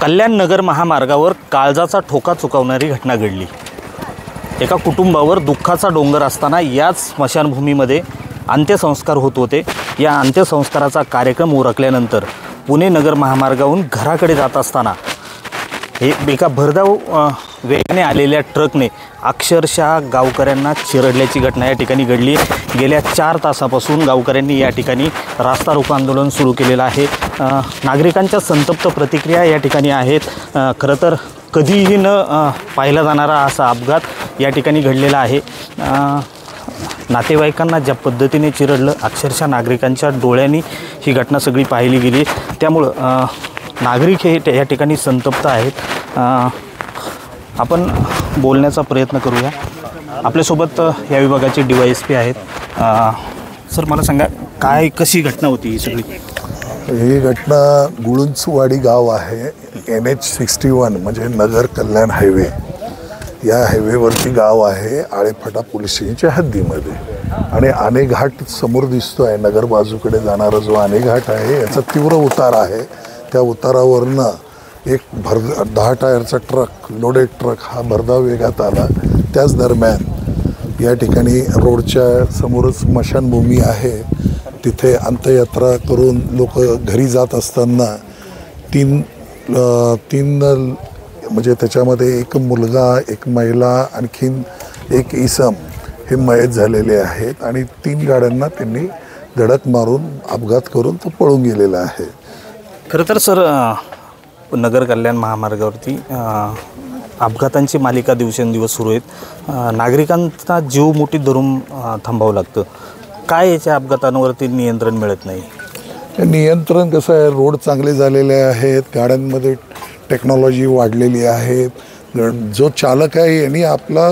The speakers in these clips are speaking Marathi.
कल्याण नगर महामार्गावर काळजाचा ठोका चुकवणारी घटना घडली। एका कुटुंबावर दुःखाचा डोंगर असताना याच स्मशानभूमीमध्ये अंत्यसंस्कार होत होते। या अंत्यसंस्काराचा कार्यक्रम उरकल्यानंतर पुणे नगर महामार्गावरून घराकडे जात असताना एका भरधाव वेगाने आलेल्या ट्रकने अक्षरशः गावकऱ्यांना चिरडल्याची घटना या ठिकाणी घडली। गेल्या 4 तासापासून गावकऱ्यांनी या ठिकाणी रास्ता रोको आंदोलन सुरू केलेलं आहे। नागरिकांच्या संतप्त प्रतिक्रिया या ठिकाणी आहेत। खरं तर कधीही न पाहिला जाणारा असा अपघात या ठिकाणी घडलेला आहे। नातेवाईकांना ज्या पद्धतीने चिरडलं, अक्षरशः नागरिकांच्या डोळ्यांनी ही घटना सगळी पाहिली गेली। त्यामुळं नागरिक हे या ठिकाणी संतप्त आहेत। आपण बोलण्याचा प्रयत्न करूया। आपल्यासोबत या विभागाचे DYSP आहेत। सर, मला सांगा काय कशी घटना होती ही सगळी? ही घटना गुळुंचवाडी गाव आहे, NH61 म्हणजे नगर कल्याण हायवे। या हायवेवरती गाव आहे, आळेफाटा पोलीस स्टेशनच्या हद्दीमध्ये। आणि आणे घाट समोर दिसतो आहे, नगर बाजूकडे जाणारा जो आणे घाट आहे याचा तीव्र उतार आहे। त्या उतारावरनं एक 10 टायरचा ट्रक, लोडेड ट्रक हा भरधाव वेगात आला। त्याच दरम्यान या ठिकाणी रोडच्या समोरच स्मशानभूमी आहे, तिथे अंत्ययात्रा करून लोक घरी जात असताना तीन म्हणजे त्याच्यामध्ये एक मुलगा, एक महिला, आणखीन एक इसम हे मयत झालेले आहेत। आणि 3 गाड्यांना त्यांनी धडक मारून अपघात करून तो पळून गेलेला आहे। खरं तर सर, नगर कल्याण महामार्गावरती अपघातांची मालिका दिवसेंदिवस सुरू आहेत। नागरिकांचा जीव मुठीत धरून थांबावं लागतं। काय याच्या अपघातांवरती नियंत्रण मिळत नाही? नियंत्रण कसं आहे, रोड चांगले झालेले आहेत, गाड्यांमध्ये टेक्नॉलॉजी वाढलेली आहे। जो चालक आहे यांनी आपला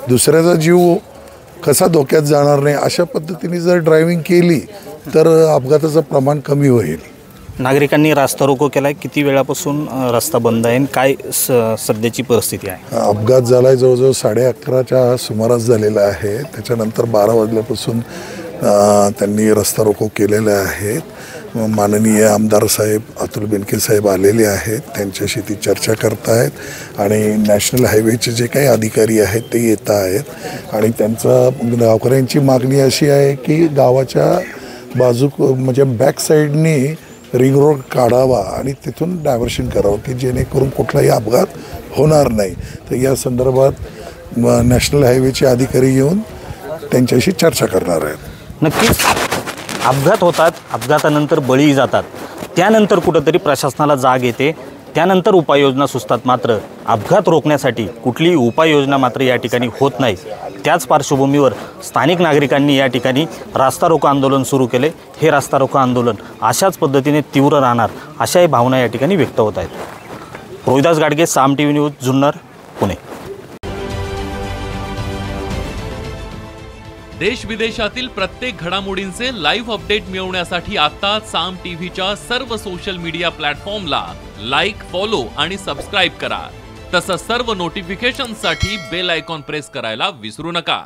दुसऱ्याचा जीव कसा धोक्यात जाणार नाही अशा पद्धतीने जर ड्रायव्हिंग केली तर अपघाताचं प्रमाण कमी होईल। नागरिकांनी रास्ता रोको केला आहे। किती वेळापासून रस्ता बंद आहे? काय सध्याची परिस्थिती आहे? अपघात झाला आहे जवळजवळ 11:30च्या सुमारास झालेला आहे। त्याच्यानंतर 12 वाजल्यापासून त्यांनी रस्ता रोको केलेला आहे। माननीय आमदार साहेब अतुल बेनके साहेब आलेले आहेत, त्यांच्याशी ती चर्चा करत आहेत। आणि नॅशनल हायवेचे जे काही अधिकारी आहेत ते येत आहेत। आणि त्यांचा गावकऱ्यांची मागणी अशी आहे की गावाच्या बाजू म्हणजे बॅक साईडनी रिंग रोड काढावा आणि तिथून डायव्हर्शन करावं की जेणेकरून कुठलाही अपघात होणार नाही। तर या संदर्भात नॅशनल हायवेचे अधिकारी येऊन त्यांच्याशी चर्चा करणार आहेत। नक्कीच अपघात होतात, अपघातानंतर बळी जातात, त्यानंतर कुठंतरी प्रशासनाला जाग येते, त्यानंतर उपाययोजना सुचतात। मात्र अपघात रोखण्यासाठी कुठलीही उपाययोजना मात्र या ठिकाणी होत नाही। त्याच पार्श्वभूमीवर स्थानिक नागरिकांनी या ठिकाणी रास्ता रोको आंदोलन सुरू केले। हे रास्ता रोको आंदोलन अशाच पद्धतीने तीव्र राहणार अशाही भावना या ठिकाणी व्यक्त होत आहेत। रोहिदास गाडगे, साम TV न्यूज, जुन्नर, पुणे। देश विदेशातील प्रत्येक घडामोडींचे लाईव्ह अपडेट मिळवण्यासाठी आता साम टीव्हीच्या सर्व सोशल मीडिया प्लॅटफॉर्मला लाईक, फॉलो आणि सबस्क्राईब करा। तसंच सर्व नोटिफिकेशनसाठी बेल आयकॉन प्रेस करायला विसरू नका।